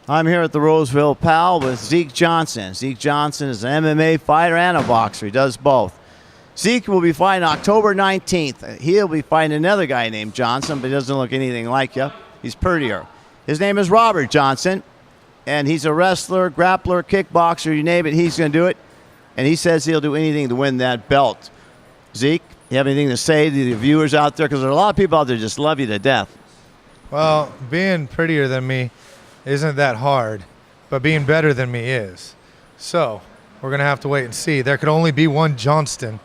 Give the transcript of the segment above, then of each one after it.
I'm here at the Roseville Pal with Zeke Johnson. Zeke Johnson is an MMA fighter and a boxer. He does both. Zeke will be fighting October 19th. He'll be fighting another guy named Johnson, but he doesn't look anything like you. He's prettier. His name is Robert Johnson, and he's a wrestler, grappler, kickboxer, you name it, he's going to do it. And he says he'll do anything to win that belt. Zeke, you have anything to say to the viewers out there? Because there are a lot of people out there just love you to death. Well, being prettier than me isn't that hard, but being better than me is. So we're going to have to wait and see. There could only be one Johnston.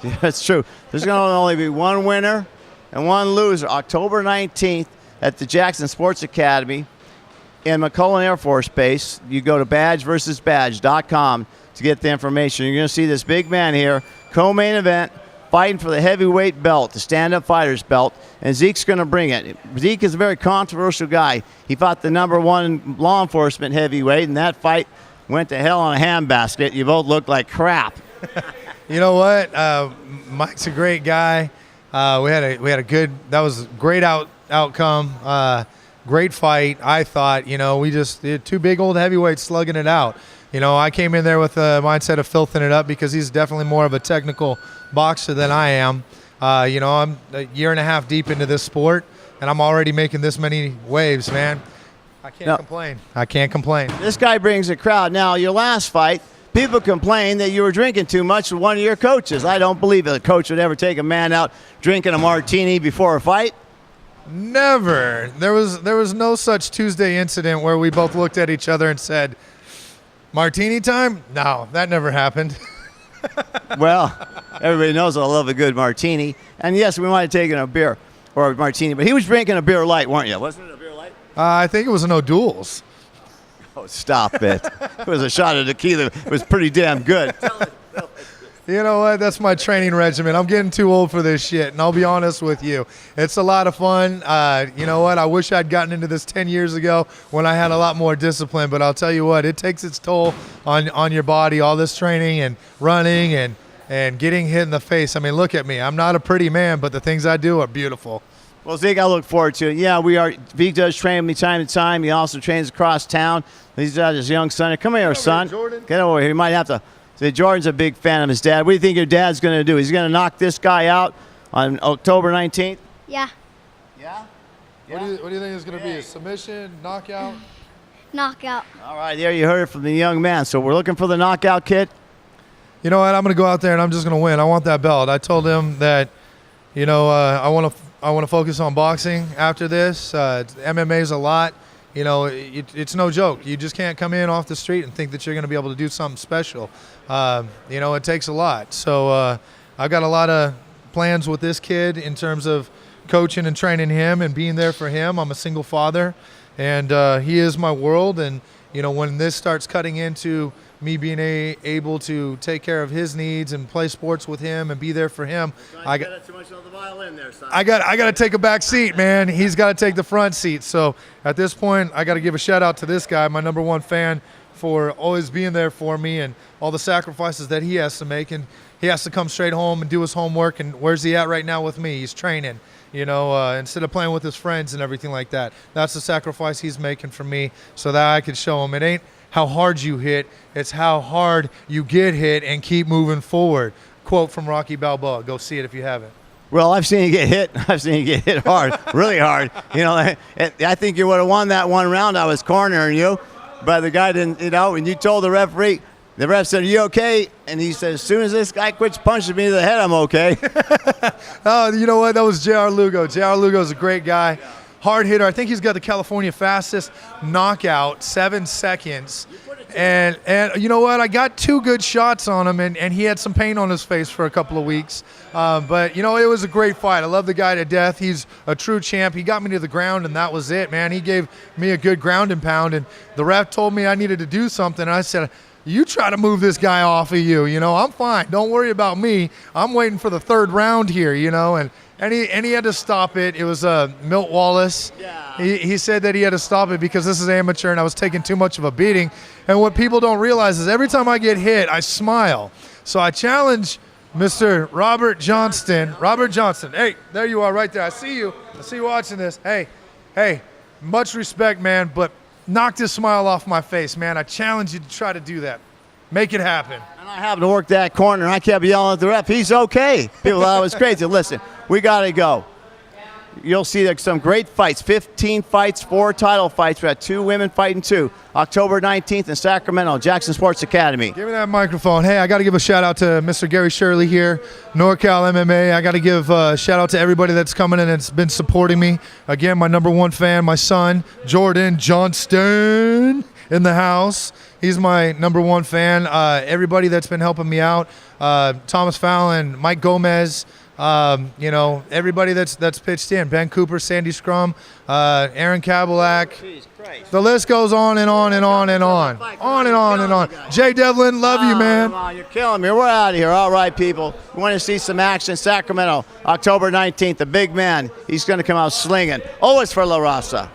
Yeah, that's true. There's going to only be one winner and one loser. October 19th at the Jackson Sports Academy in McCullough Air Force Base. You go to badgeversusbadge.com to get the information. You're going to see this big man here, co-main event, fighting for the heavyweight belt, the stand-up fighter's belt, and Zeke's going to bring it. Zeke is a very controversial guy. He fought the #1 law enforcement heavyweight, and that fight went to hell on a handbasket. You both looked like crap. You know what? Mike's a great guy. We had a good. That was a great outcome. Great fight. I thought. We just did two big old heavyweights slugging it out. I came in there with a mindset of filthing it up because he's definitely more of a technical boxer than I am. I'm a year and a half deep into this sport, and I'm already making this many waves, man. I can't complain. I can't complain. This guy brings a crowd. Now, your last fight, people complained that you were drinking too much with one of your coaches. I don't believe that a coach would ever take a man out drinking a martini before a fight. Never. There was no such Tuesday incident where we both looked at each other and said, "Martini time?" No, that never happened. Well, everybody knows I love a good martini. And yes, we might have taken a beer or a martini, but he was drinking a beer light, weren't you? Wasn't it a beer light? I think it was an O'Doul's. Oh, stop it. It was a shot of tequila. It was pretty damn good. You know what? That's my training regimen. I'm getting too old for this shit, and I'll be honest with you. It's a lot of fun. You know what? I wish I'd gotten into this 10 years ago when I had a lot more discipline, but I'll tell you what, it takes its toll on your body, all this training and running and getting hit in the face. I mean, look at me. I'm not a pretty man, but the things I do are beautiful. Well, Zeke, I look forward to it. Yeah, we are. Zeke does train me time to time. He also trains across town. He's got his young son. Come here, son. Jordan. Get over here. You might have to. See, Jordan's a big fan of his dad. What do you think your dad's going to do? He's going to knock this guy out on October 19th? Yeah. Yeah? What do you think is going to be? A submission, knockout? Knockout. All right, there you heard it from the young man. So we're looking for the knockout kid. You know what? I'm going to go out there and I'm just going to win. I want that belt. I told him that, I want to focus on boxing after this. MMA is a lot. It's no joke. You just can't come in off the street and think that you're going to be able to do something special. It takes a lot. So I've got a lot of plans with this kid in terms of coaching and training him and being there for him. I'm a single father, and he is my world. And, when this starts cutting into me being able to take care of his needs and play sports with him and be there for him, I got too much on the violin there, son. I got to take a back seat, man. He's got to take the front seat. So at this point, I got to give a shout out to this guy, my #1 fan, for always being there for me and all the sacrifices that he has to make. And he has to come straight home and do his homework. And where's he at right now with me? He's training, instead of playing with his friends and everything like that. That's the sacrifice he's making for me so that I can show him it ain't how hard you hit, it's how hard you get hit and keep moving forward. Quote from Rocky Balboa. Go see it if you haven't. Well, I've seen you get hit. I've seen you get hit hard, really hard. I think you would have won that one round. I was cornering you, but the guy didn't, and you told the referee, the ref said, "Are you okay?" And he said, "As soon as this guy quits punching me in the head, I'm okay." Oh, you know what? That was J.R. Lugo. J.R. Lugo's a great guy. Hard hitter. I think he's got the California fastest knockout, 7 seconds. And you know what? I got 2 good shots on him, and he had some pain on his face for a couple of weeks. But, it was a great fight. I love the guy to death. He's a true champ. He got me to the ground, and that was it, man. He gave me a good ground and pound, and the ref told me I needed to do something. And I said, "You try to move this guy off of you. I'm fine. Don't worry about me. I'm waiting for the 3rd round here, And he had to stop it. It was Milt Wallace. Yeah. He said that he had to stop it because this is amateur and I was taking too much of a beating. And what people don't realize is every time I get hit, I smile. So I challenge Mr. Robert Johnston. Robert Johnston. Hey, there you are right there. I see you. I see you watching this. Hey, much respect, man. But knock this smile off my face, man. I challenge you to try to do that. Make it happen. And I happened to work that corner, and I kept yelling at the ref, he's okay. People thought I was crazy. Listen, we got to go. You'll see some great fights, 15 fights, 4 title fights. We had 2 women fighting 2. October 19th in Sacramento, Jackson Sports Academy. Give me that microphone. Hey, I got to give a shout out to Mr. Gary Shirley here, NorCal MMA. I got to give a shout out to everybody that's coming in and has been supporting me. Again, my #1 fan, my son, Jordan Johnston, in the house. He's my #1 fan. Everybody that's been helping me out, Thomas Fallon, Mike Gomez, everybody that's pitched in, Ben Cooper, Sandy Scrum, Aaron Kabalak. The list goes on and on and on and on. On and on and on. Jay Devlin, love you, man. Come on, you're killing me. We're out of here. All right, people. We want to see some action. Sacramento, October 19th. The big man. He's going to come out slinging. Always for La Raza.